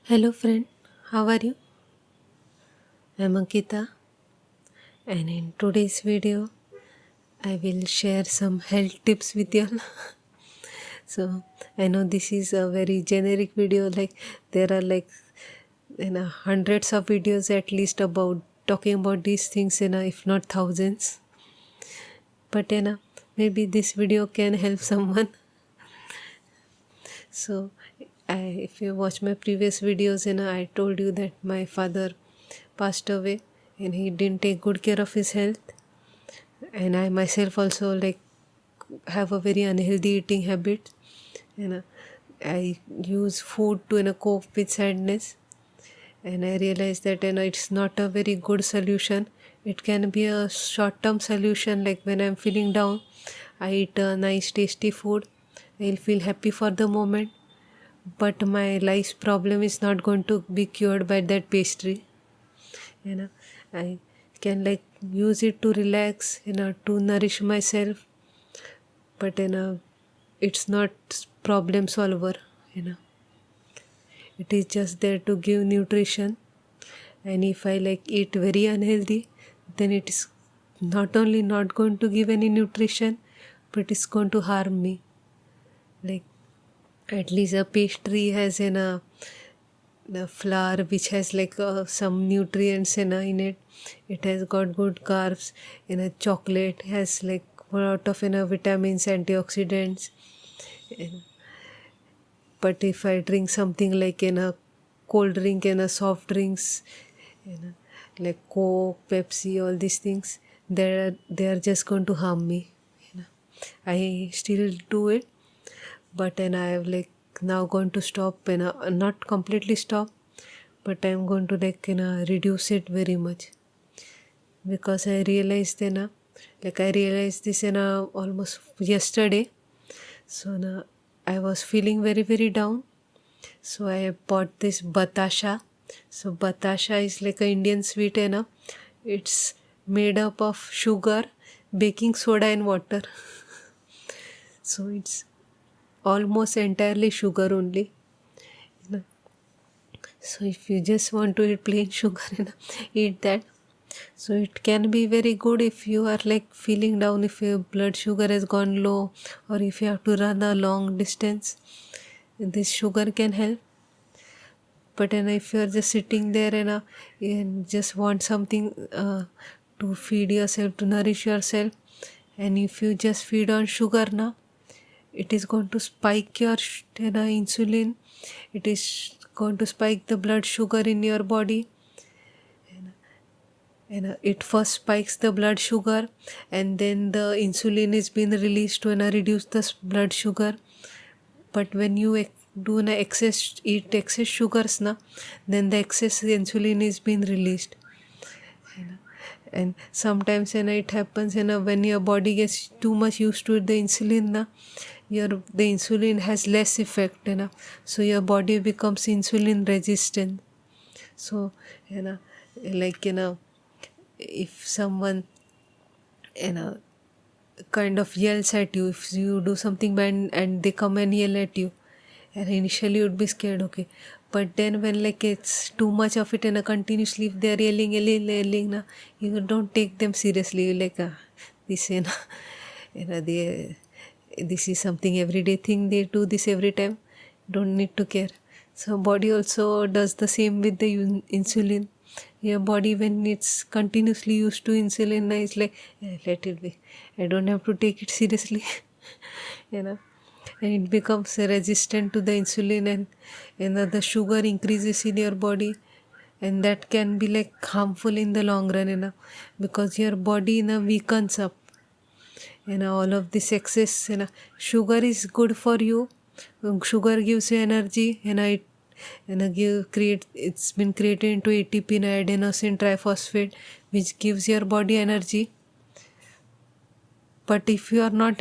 Hello friend, how are you? I'm Ankita, and in today's video I will share some health tips with you. So I know this is a very generic video, like there are hundreds of videos at least about talking about these things, if not thousands. But maybe this video can help someone. So if you watch my previous videos, I told you that my father passed away and he didn't take good care of his health, and I myself also have a very unhealthy eating habit. I use food to cope with sadness, and I realized that it's not a very good solution. It can be a short-term solution, like when I'm feeling down, I eat a nice tasty food. I'll feel happy for the moment, but my life's problem is not going to be cured by that pastry. you know I can use it to relax, to nourish myself, but it's not problem solver. It is just there to give nutrition, and if I eat very unhealthy, then it is not only not going to give any nutrition, but it's going to harm me. Like, at least a pastry has the flour which has some nutrients in it. It has got good carbs. Chocolate has a lot of vitamins, antioxidants. And, but if I drink something like cold drink and a soft drinks, you know, like Coke, Pepsi, all these things, they are just going to harm me. I still do it, but I have now going to stop, not completely stop, but I'm going to reduce it very much, because I realized I realized this almost yesterday. So now I was feeling very very down, so I bought this batasha. So batasha is like an Indian sweet, it's made up of sugar, baking soda and water. So it's almost entirely sugar only. you know. So if you just want to eat plain sugar, eat that. So it can be very good if you are feeling down, if your blood sugar has gone low, or if you have to run a long distance. This sugar can help. But if you are just sitting there and just want something to feed yourself, to nourish yourself, and if you just feed on sugar now, it is going to spike your insulin. It is going to spike the blood sugar in your body. It first spikes the blood sugar, and then the insulin is being released to reduce the blood sugar. But when you do eat excess sugars na, then the excess insulin is being released. And sometimes it happens when your body gets too much used to the insulin na, the insulin has less effect, so your body becomes insulin resistant. So if someone kind of yells at you, if you do something bad and they come and yell at you, and initially you'd be scared, okay, but then when it's too much of it continuously, if they're yelling na, you don't take them seriously. You this they, this is something everyday thing, they do this every time, don't need to care. So body also does the same with the insulin. Your body, when it's continuously used to insulin, it's let it be, I don't have to take it seriously. And it becomes resistant to the insulin, and the sugar increases in your body, and that can be harmful in the long run, because your body weakens up. All of this excess, sugar is good for you. Sugar gives you energy, it's been created into ATP, adenosine triphosphate, which gives your body energy. But if you are not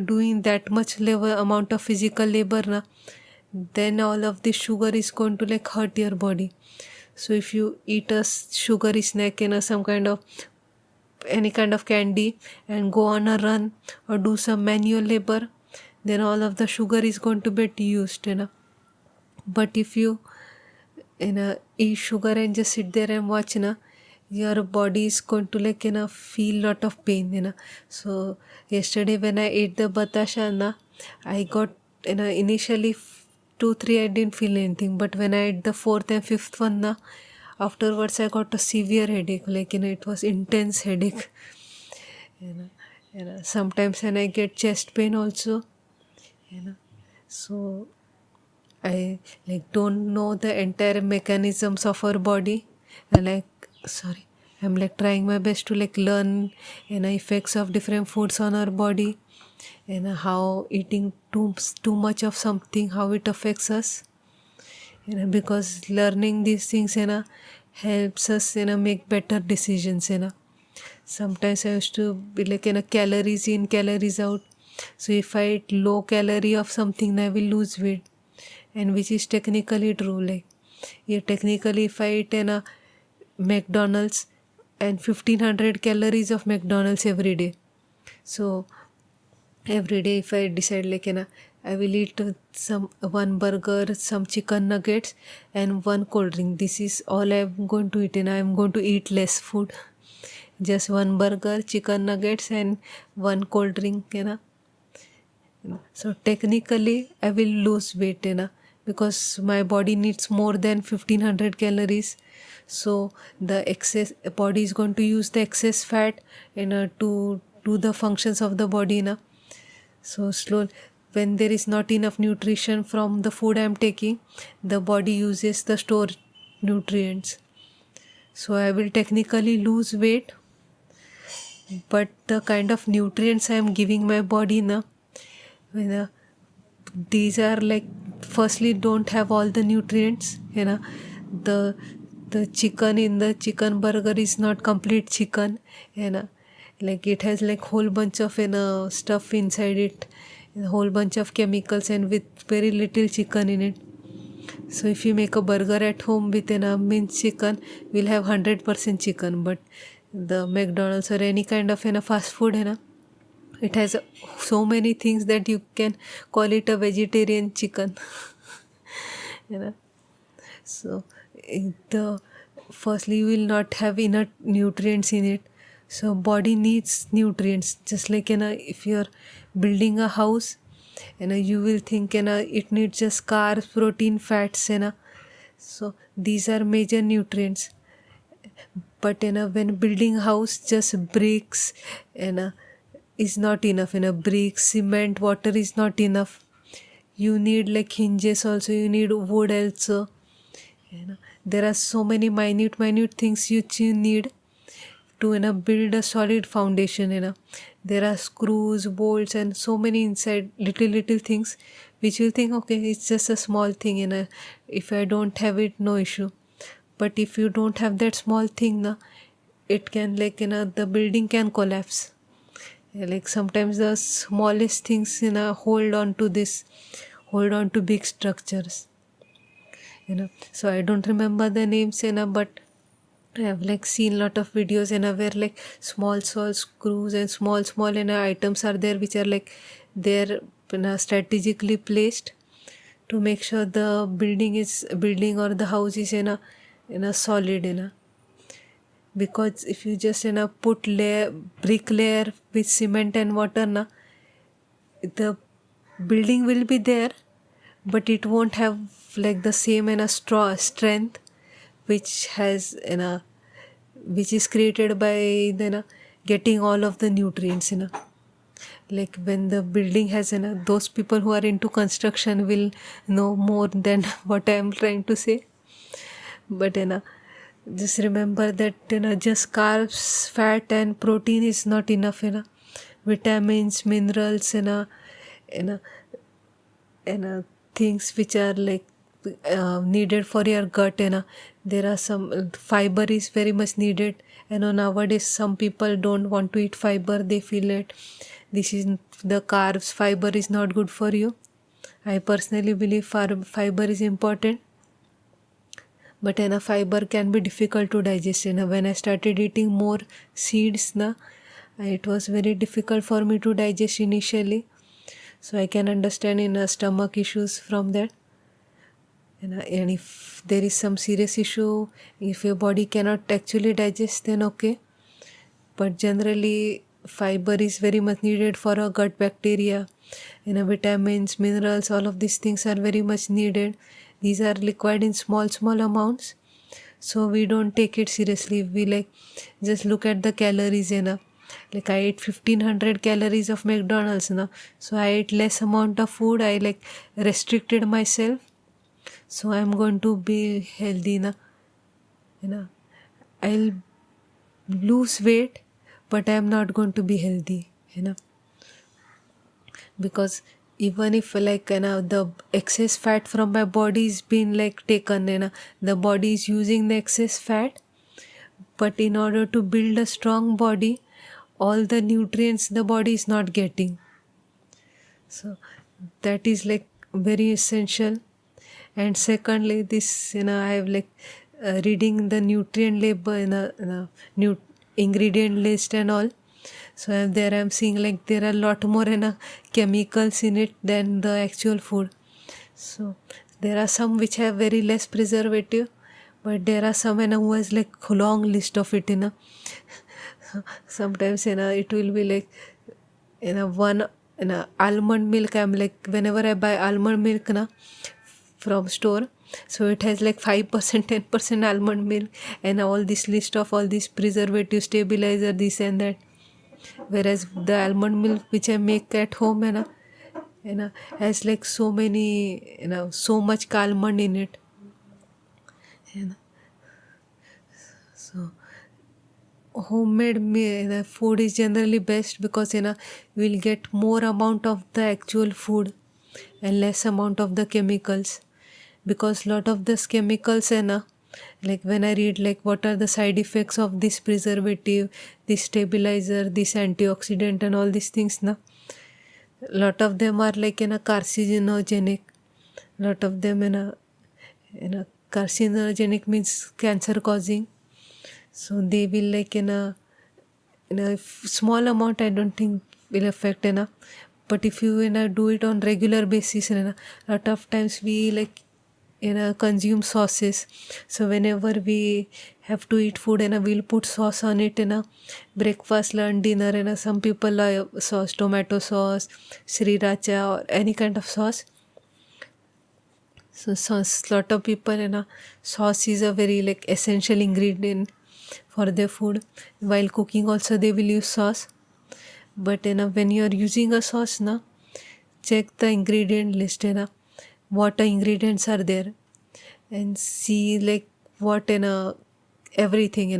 doing that much amount of physical labor then all of this sugar is going to hurt your body. So if you eat a sugary snack, some kind of any kind of candy, and go on a run or do some manual labor, then all of the sugar is going to get used, But if you eat sugar and just sit there and watch, your body is going to like feel lot of pain. So yesterday when I ate the batasha, I got initially 2-3 I didn't feel anything, but when I ate the fourth and fifth one, afterwards I got a severe headache, like it was intense headache. Sometimes when I get chest pain also. So I like don't know the entire mechanisms of our body. And sorry, I'm like trying my best to like learn effects of different foods on our body, and how eating too much of something, how it affects us. Because learning these things helps us make better decisions. Sometimes I used to be like calories in, calories out. So if I eat low calorie of something, I will lose weight, and which is technically true. Like, yeah, technically if I eat in a McDonald's and 1500 calories of McDonald's every day, so every day if I decide like I will eat some one burger, some chicken nuggets and one cold drink, this is all I'm going to eat, and I'm going to eat less food, just one burger, chicken nuggets and one cold drink. So technically I will lose weight, because my body needs more than 1500 calories. So the excess body is going to use the excess fat to do the functions of the body. So slowly, when there is not enough nutrition from the food I am taking, the body uses the stored nutrients. So I will technically lose weight, but the kind of nutrients I am giving my body these are like, firstly, don't have all the nutrients. The chicken in the chicken burger is not complete chicken. Like it has like whole bunch of stuff inside it, a whole bunch of chemicals, and with very little chicken in it. So if you make a burger at home with minced chicken, we'll have 100% chicken. But the McDonald's or any kind of fast food, it has so many things that you can call it a vegetarian chicken. So the firstly, you will not have enough nutrients in it. So body needs nutrients, just like if you're building a house, you will think it needs just carbs, protein, fats. So these are major nutrients. But when building a house, just bricks is not enough. Bricks, cement, water is not enough. You need like hinges also, you need wood also. There are so many minute things which you need to build a solid foundation. There are screws, bolts and so many inside little things which you think, okay, it's just a small thing. If I don't have it, no issue. But if you don't have that small thing, it can like the building can collapse. Like sometimes the smallest things hold on to big structures. So I don't remember the names, but I have like seen lot of videos where like small screws and small items are there, which are like they're strategically placed to make sure the building or the house is in a solid. Because if you just put brick layer with cement and water, the building will be there, but it won't have like the same strength which has which is created by getting all of the nutrients. Like when the building has those people who are into construction will know more than what I am trying to say. But just remember that just carbs, fat and protein is not enough. Vitamins, minerals, things which are like needed for your gut. There are some fiber is very much needed. Nowadays some people don't want to eat fiber. They feel that this is the carbs, fiber is not good for you. I personally believe fiber is important, but fiber can be difficult to digest. When I started eating more seeds, it was very difficult for me to digest initially. So I can understand stomach issues from that. And if there is some serious issue, if your body cannot actually digest, then okay. But generally fiber is very much needed for our gut bacteria, vitamins, minerals, all of these things are very much needed. These are required in small amounts, so we don't take it seriously. We just look at the calories, like I ate 1500 calories of McDonald's now, so I ate less amount of food. I restricted myself, so I'm going to be healthy na. I'll lose weight, but I'm not going to be healthy, because even if the excess fat from my body is being taken, the body is using the excess fat, but in order to build a strong body, all the nutrients the body is not getting. So that is very essential. And secondly, this I have reading the nutrient label new ingredient list and all. So I'm seeing there are a lot more chemicals in it than the actual food. So there are some which have very less preservative, but there are some who has long list of it. Sometimes it will be one almond milk. I'm whenever I buy almond milk from store, so it has 5%, 10% almond milk, and all this list of all these preservative, stabilizer, this and that. Whereas the almond milk which I make at home has so many so much almond in it. So homemade food is generally best, because you will get more amount of the actual food and less amount of the chemicals. Because lot of this chemicals when I read what are the side effects of this preservative, this stabilizer, this antioxidant and all these things lot of them are carcinogenic. Lot of them carcinogenic means cancer causing. So they will in a small amount, I don't think will affect but if you do it on regular basis, lot of times we consume sauces. So whenever we have to eat food we'll put sauce on it breakfast, lunch, dinner some people like sauce, tomato sauce, sriracha or any kind of sauce. So sauce, lot of people sauce is a very essential ingredient for their food. While cooking also they will use sauce. But when you are using a sauce check the ingredient list what ingredients are there, and see what everything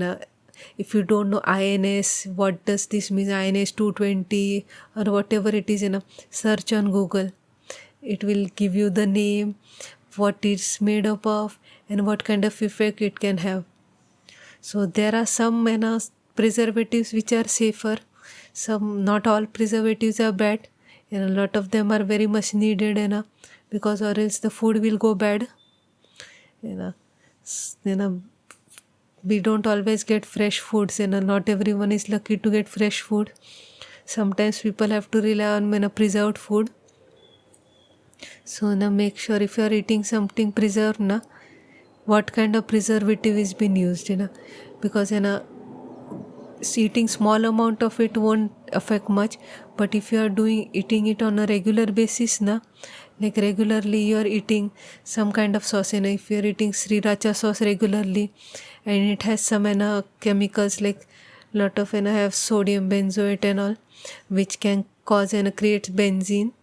if you don't know INS, what does this mean, INS 220 or whatever it is search on Google. It will give you the name, what it's made up of, and what kind of effect it can have. So there are some preservatives which are safer. Some, not all preservatives are bad, a lot of them are very much needed because or else the food will go bad. We don't always get fresh foods, not everyone is lucky to get fresh food. Sometimes people have to rely on preserved food. So make sure if you are eating something preserved what kind of preservative is being used because eating small amount of it won't affect much. But if you are eating it on a regular basis regularly you are eating some kind of sauce if you are eating sriracha sauce regularly and it has some chemicals lot of have sodium benzoate and all, which can cause create benzene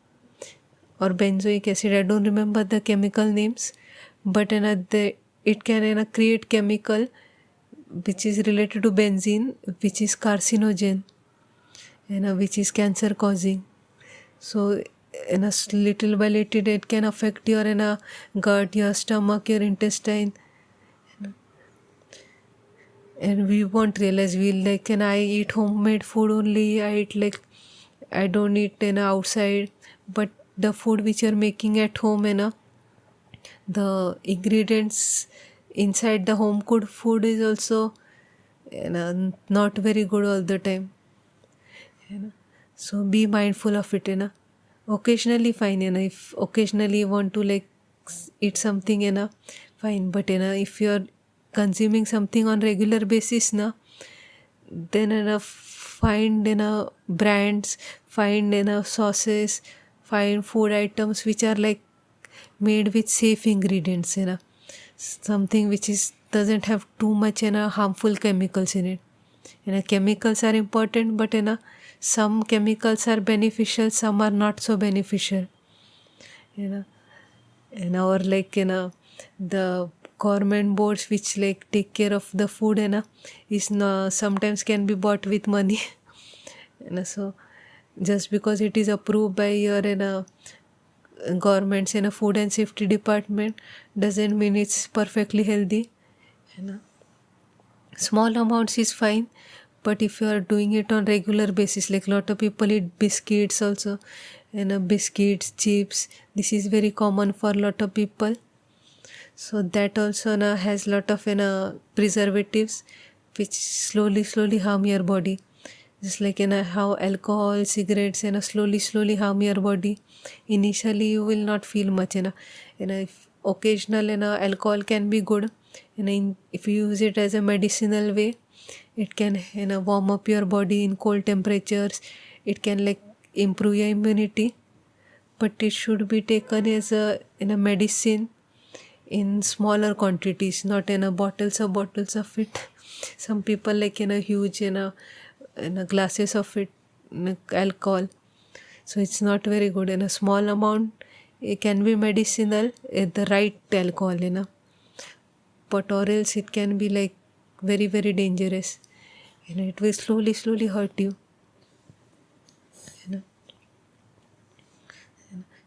or benzoic acid. I don't remember the chemical names, but it can create chemical which is related to benzene, which is carcinogen, which is cancer causing. So little by little it can affect your gut, your stomach, your intestine, and we won't realize. We'll can I eat homemade food only, I eat I don't eat outside. But the food which you're making at home the ingredients inside the home cooked food is also not very good all the time. So be mindful of it. Occasionally fine, if occasionally you want to eat something, fine. But if you're consuming something on regular basis, then find brands, find sauces, find food items which are like made with safe ingredients, something which is doesn't have too much harmful chemicals in it. Chemicals are important, but some chemicals are beneficial, some are not so beneficial, or like the government boards which like take care of the food, is sometimes can be bought with money. So just because it is approved by your government's food and safety department doesn't mean it's perfectly healthy. Small amounts is fine, but if you are doing it on regular basis, like lot of people eat biscuits also, biscuits, chips, this is very common for lot of people. So that also has lot of preservatives which slowly harm your body. Just like how alcohol, cigarettes slowly harm your body. Initially you will not feel much. If occasional alcohol can be good. If you use it as a medicinal way, it can warm up your body in cold temperatures. It can like improve your immunity, but it should be taken as a medicine in smaller quantities, not bottles of it. Some people like huge glasses of it, alcohol. So it's not very good. In a small amount, it can be medicinal at the right alcohol, but or else it can be like very dangerous. It will slowly hurt you.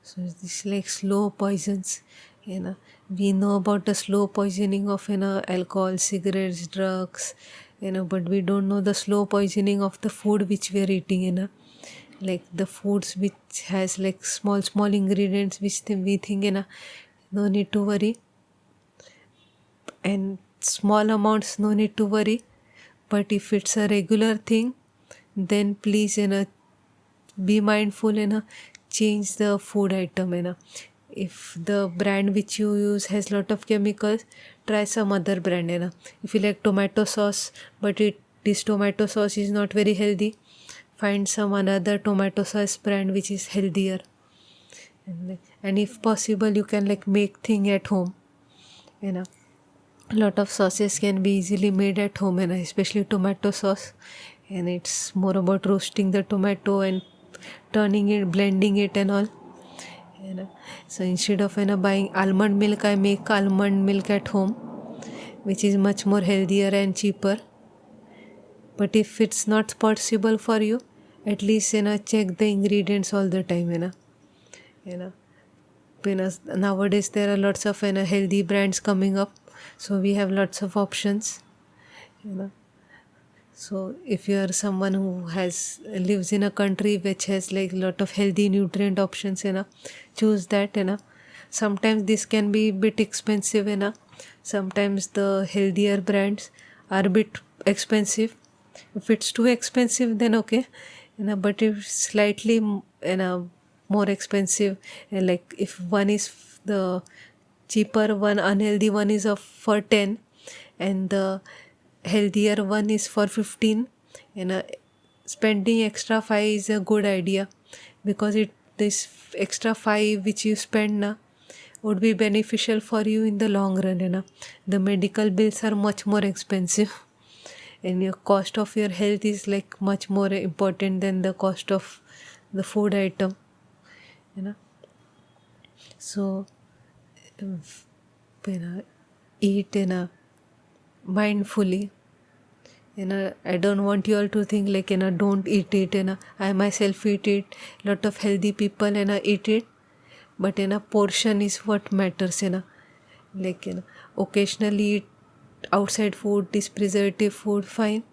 So this like slow poisons. We know about the slow poisoning of alcohol, cigarettes, drugs, but we don't know the slow poisoning of the food which we are eating. Like the foods which has like small ingredients which we think no need to worry, and small amounts no need to worry. But if it's a regular thing, then please be mindful, change the food item. If the brand which you use has lot of chemicals, try some other brand. If you like tomato sauce, but this tomato sauce is not very healthy, find some another tomato sauce brand which is healthier. And if possible, you can like make thing at home. A lot of sauces can be easily made at home, especially tomato sauce. And it's more about roasting the tomato and turning it, blending it and all. So instead of buying almond milk, I make almond milk at home, which is much more healthier and cheaper. But if it's not possible for you, at least check the ingredients all the time. Nowadays there are lots of healthy brands coming up, so we have lots of options. So if you are someone who lives in a country which has like lot of healthy nutrient options, choose that. Sometimes this can be a bit expensive. Sometimes the healthier brands are a bit expensive. If it's too expensive, then okay. But if slightly more expensive, like if one is the cheaper one, unhealthy one is for 10, and the healthier one is for 15, spending extra 5 is a good idea, because this extra 5 which you spend would be beneficial for you in the long run. The medical bills are much more expensive, and your cost of your health is like much more important than the cost of the food item. So eat mindfully. I don't want you all to think like don't eat it. I myself eat it. Lot of healthy people eat it, but portion is what matters. Like occasionally eat outside food, this preservative food, fine.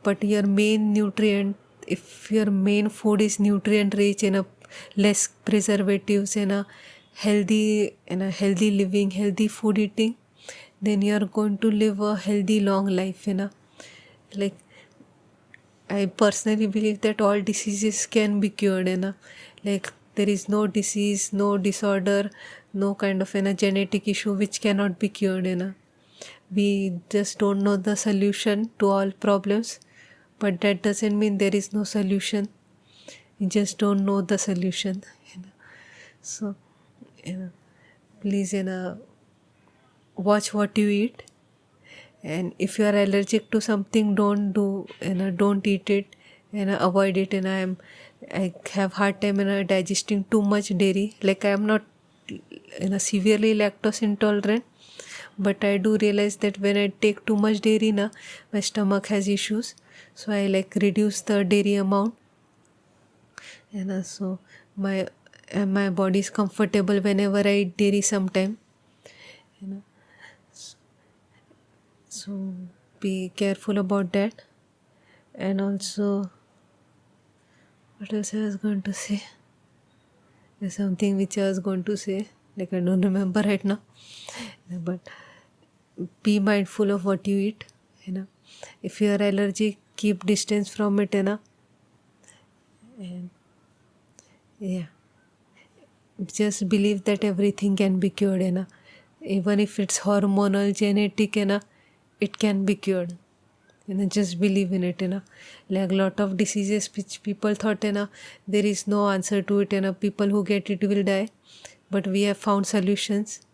But your main nutrient, if your main food is nutrient rich, less preservatives, healthy living, healthy food eating, then you are going to live a healthy long life. Like I personally believe that all diseases can be cured. Like there is no disease, no disorder, no kind of genetic issue which cannot be cured. We just don't know the solution to all problems, but that doesn't mean there is no solution. You just don't know the solution. So please watch what you eat, and if you are allergic to something, don't eat it and avoid it. And I have hard time digesting too much dairy. Like, I am not severely lactose intolerant, but I do realize that when I take too much dairy my stomach has issues, so I reduce the dairy amount. So my body is comfortable whenever I eat dairy sometime. So be careful about that. And also, what else I was going to say? There's something which I was going to say, I don't remember right now. But be mindful of what you eat. If you are allergic, keep distance from it. And just believe that everything can be cured. Even if it's hormonal, genetic, it can be cured. Just believe in it. Like a lot of diseases which people thought there is no answer to it. People who get it will die, but we have found solutions.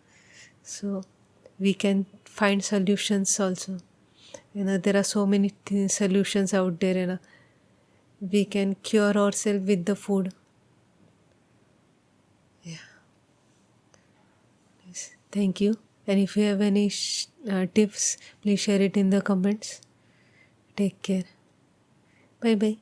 So we can find solutions also. There are so many solutions out there. We can cure ourselves with the food. Thank you. And if you have any tips, please share it in the comments. Take care. Bye bye.